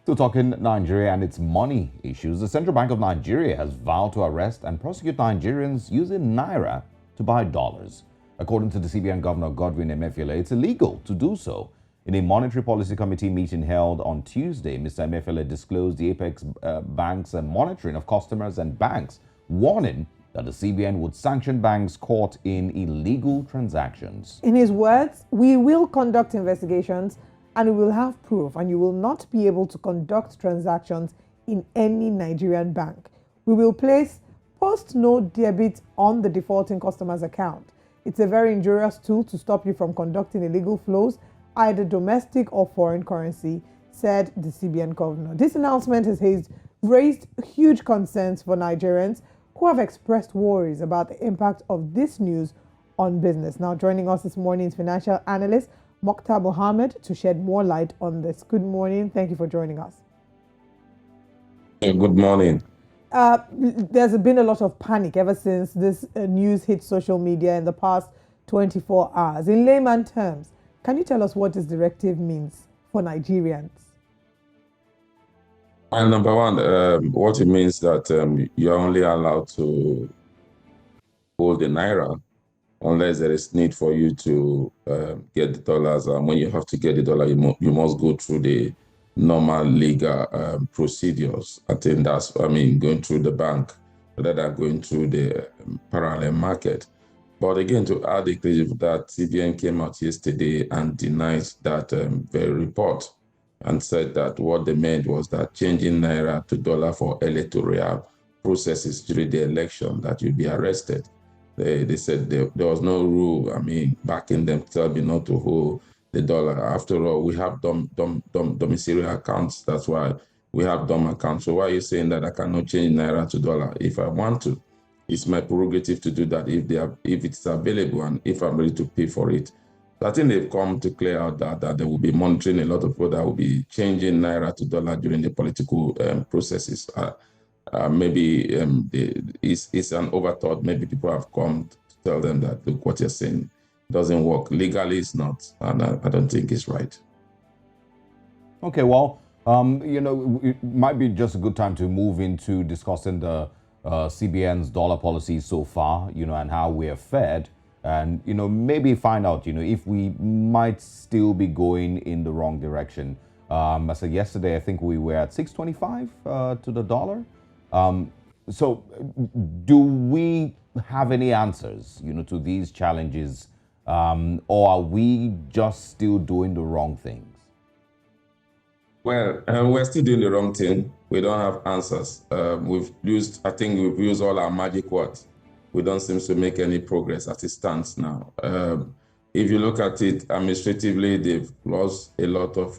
Still talking Nigeria and its money issues, the Central Bank of Nigeria has vowed to arrest and prosecute Nigerians using Naira to buy dollars. According to the CBN Governor Godwin Emefiele, it's illegal to do so. In a Monetary Policy Committee meeting held on Tuesday, Mr. Emefiele disclosed the Apex Bank's monitoring of customers and banks, warning that the CBN would sanction banks caught in illegal transactions. In his words, we will conduct investigations and we will have proof, and you will not be able to conduct transactions in any Nigerian bank. We will place post-no debit on the defaulting customer's account. It's a very injurious tool to stop you from conducting illegal flows, either domestic or foreign currency, said the CBN governor. This announcement has raised huge concerns for Nigerians who have expressed worries about the impact of this news on business. Now, joining us this morning is financial analyst Mokhtar Mohammed to shed more light on this. Good morning. Thank you for joining us. Good morning. There's been a lot of panic ever since this news hit social media in the past 24 hours. In layman terms, can you tell us what this directive means for Nigerians? Number one, what it means that you're only allowed to hold the Naira unless there is need for you to get the dollars. And when you have to get the dollar, you must go through the normal legal procedures. I think that's, going through the bank rather than going through the parallel market. But again, to add the to that, CBN came out yesterday and denied that very report and said that what they meant was that changing Naira to dollar for electoral processes during the election, that you'll be arrested. They said there was no rule, backing them to tell me not to hold the dollar. After all, we have domiciliary accounts. That's why we have DOM accounts. So why are you saying that I cannot change Naira to dollar if I want to? It's my prerogative to do that if it's available and if I'm ready to pay for it. So I think they've come to clear out that they will be monitoring a lot of people that will be changing Naira to dollar during the political processes. Maybe it's an overthought. Maybe people have come to tell them that, look, what you're saying doesn't work. Legally, it's not, and I don't think it's right. Okay, well, it might be just a good time to move into discussing the CBN's dollar policy so far, and how we are fared, and, maybe find out, if we might still be going in the wrong direction. I said yesterday, I think we were at 625 to the dollar. So do we have any answers, to these challenges, or are we just still doing the wrong things? Well, we're still doing the wrong thing. We don't have answers. We've used all our magic words. We don't seem to make any progress as it stands now. If you look at it administratively, they've lost a lot of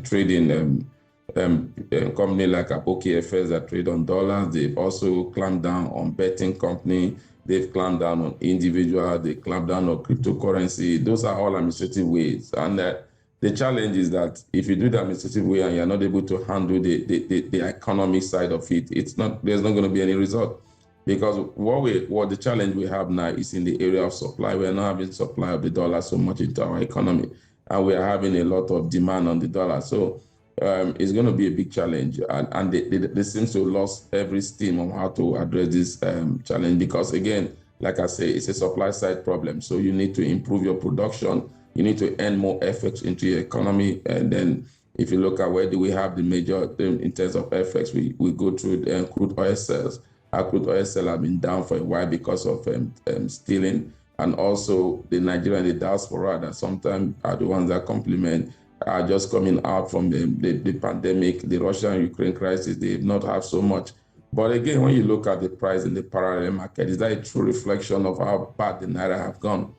trading company like Aboki FS that trade on dollars. They've also clamped down on betting company. They've clamped down on individual. They clamped down on cryptocurrency. Those are all administrative ways. And the challenge is that if you do the administrative way and you're not able to handle the economic side of it, there's not going to be any result. Because what the challenge we have now is in the area of supply. We're not having supply of the dollar so much into our economy, and we are having a lot of demand on the dollar. So it's going to be a big challenge, and they seem to have lost every steam on how to address this challenge, because again, like I say, it's a supply side problem. So you need to improve your production, you need to earn more effects into your economy, and then if you look at where do we have the major in terms of effects, we go through crude oil sales. Our crude oil sales have been down for a while because of stealing, and also the Nigerian, the diaspora that sometimes are the ones that complement, are just coming out from the pandemic, the Russia-Ukraine crisis. They have not have so much. But again, when you look at the price in the parallel market, is that a true reflection of how bad the Naira have gone?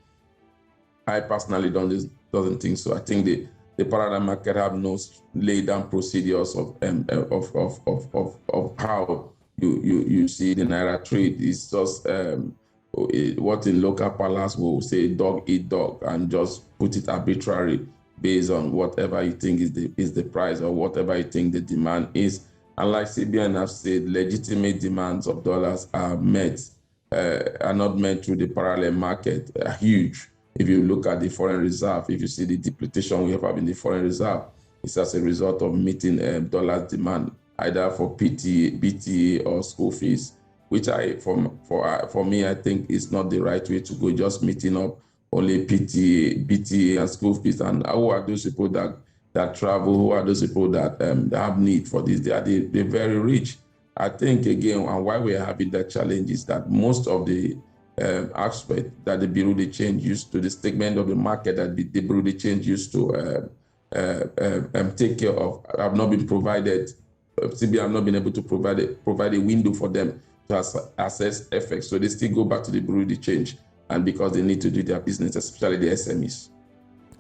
I personally doesn't think so. I think the parallel market have no laid down procedures of how you see the Naira trade. It's just what in local parlance will say dog eat dog, and just put it arbitrary based on whatever you think is the price, or whatever you think the demand is. And like CBN have said, legitimate demands of dollars are not met through the parallel market, are huge. If you look at the foreign reserve, if you see the depletion we have in the foreign reserve, is as a result of meeting dollar demand, either for PT, BT, or school fees, which for me, I think is not the right way to go, just meeting up only PT, BT, and school fees. And who are those people that travel? Who are those people that have need for this? They're very rich. I think, again, and why we're having that challenge is that most of the aspect that the Bureau de Change used to, the segment of the market that the Bureau de Change used to take care of, have not been provided. CBN have not been able to provide a window for them to assess effects. So they still go back to the Bureau de Change, and because they need to do their business, especially the SMEs.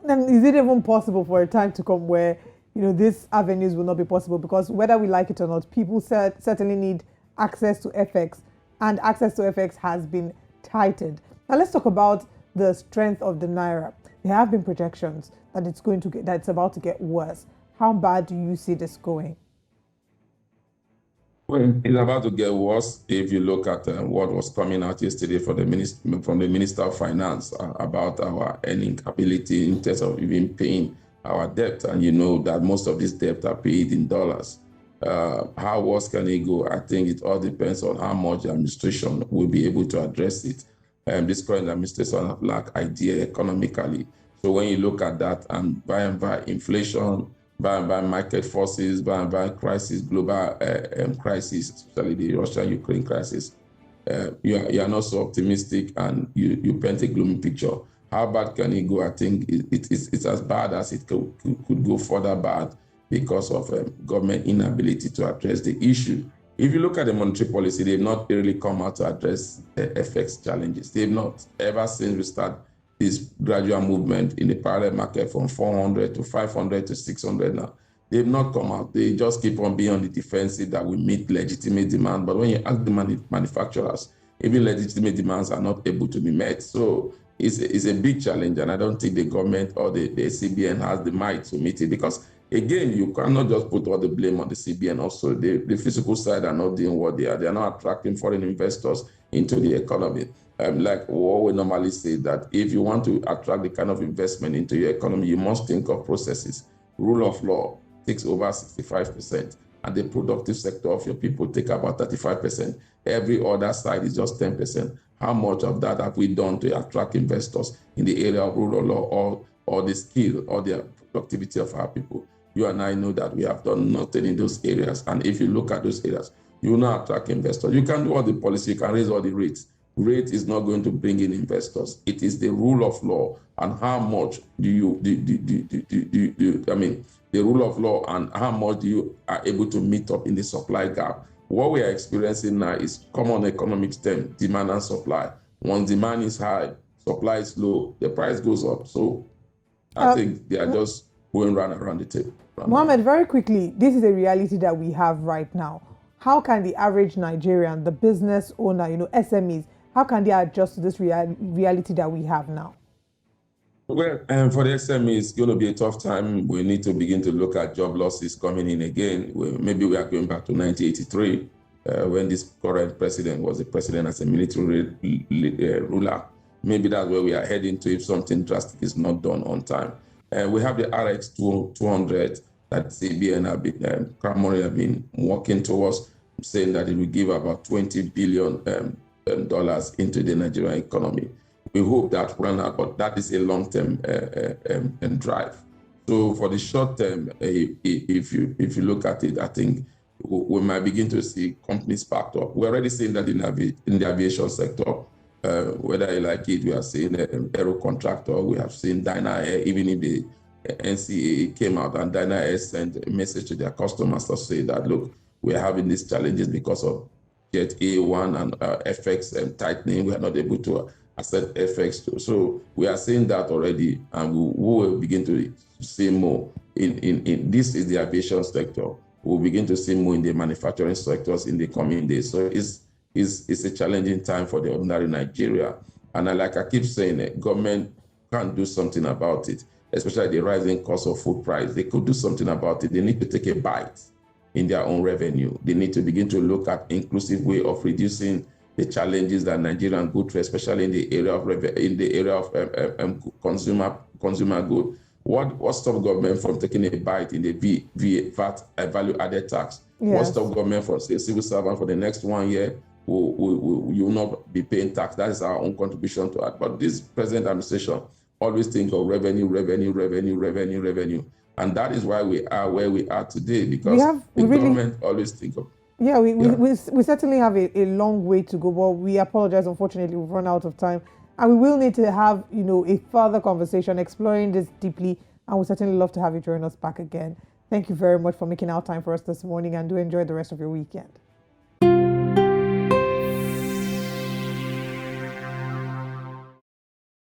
And is it even possible for a time to come where, these avenues will not be possible? Because whether we like it or not, people certainly need access to FX, and access to FX has been tightened. Now let's talk about the strength of the Naira. There have been projections that it's about to get worse. How bad do you see this going? Well, it's about to get worse if you look at what was coming out yesterday from the Minister of Finance about our earning ability in terms of even paying our debt. And you know that most of this debt are paid in dollars. How worse can it go? I think it all depends on how much the administration will be able to address it. This current administration have lacked idea economically. So when you look at that, and by inflation, by market forces, by crisis, global crisis, especially the Russia-Ukraine crisis, you are not so optimistic, and you paint a gloomy picture. How bad can it go? I think it's as bad as it could go further bad because of government inability to address the issue. If you look at the monetary policy, they've not really come out to address FX challenges. They've not, ever since we start this gradual movement in the parallel market from 400 to 500 to 600 now. They've not come out. They just keep on being on the defensive that we meet legitimate demand. But when you ask the manufacturers, even legitimate demands are not able to be met. So it's a big challenge, and I don't think the government or the CBN has the might to meet it, because again, you cannot just put all the blame on the CBN. Also, the physical side are not doing what they are. They are not attracting foreign investors into the economy. Like what we normally say, that if you want to attract the kind of investment into your economy, you must think of processes. Rule of law takes over 65%, and the productive sector of your people take about 35%. Every other side is just 10%. How much of that have we done to attract investors in the area of rule of law, or the skill or the productivity of our people? You and I know that we have done nothing in those areas. And if you look at those areas, you will not attract investors. You can do all the policy, you can raise all the rates. Rate is not going to bring in investors. It is the rule of law, and how much the rule of law, and how much you are able to meet up in the supply gap. What we are experiencing now is common economics term, demand and supply. Once demand is high, supply is low, the price goes up. So I think they are just going around the table. Mohammed, very quickly, this is a reality that we have right now. How can the average Nigerian, the business owner, SMEs, how can they adjust to this reality that we have now? Well, for the SME, it's going to be a tough time. We need to begin to look at job losses coming in again. Maybe we are going back to 1983, when this current president was the president as a military ruler. Maybe that's where we are heading to if something drastic is not done on time. We have the RX 200 that CBN have been working towards, saying that it will give about $20 billion into the Nigerian economy. We hope that run out, but that is a long-term drive. So for the short term, if you look at it, I think we might begin to see companies packed up. We're already seeing that in the aviation sector. Whether you like it, we are seeing Aero Contractor, we have seen Dyna Air, even if the NCAA came out and Dyna Air sent a message to their customers to say that, look, we're having these challenges because of Jet A1 and FX tightening. We are not able to accept FX too. So we are seeing that already, and we will begin to see more in this is the aviation sector. We'll begin to see more in the manufacturing sectors in the coming days. So it's a challenging time for the ordinary Nigeria. And like I keep saying, government can't do something about it, especially the rising cost of food price. They could do something about it. They need to take a bite in their own revenue. They need to begin to look at inclusive way of reducing the challenges that Nigerians go through, especially in the area of consumer good. What stopped government from taking a bite in the VAT value added tax? Yes. What stopped government from say civil servant for the next 1 year you will not be paying tax? That is our own contribution to it. But this present administration always think of revenue, and that is why we are where we are today, because the government always think of. Yeah, we certainly have a long way to go, but we apologize. Unfortunately, we've run out of time, and we will need to have a further conversation exploring this deeply. And we'd certainly love to have you join us back again. Thank you very much for making our time for us this morning, and do enjoy the rest of your weekend.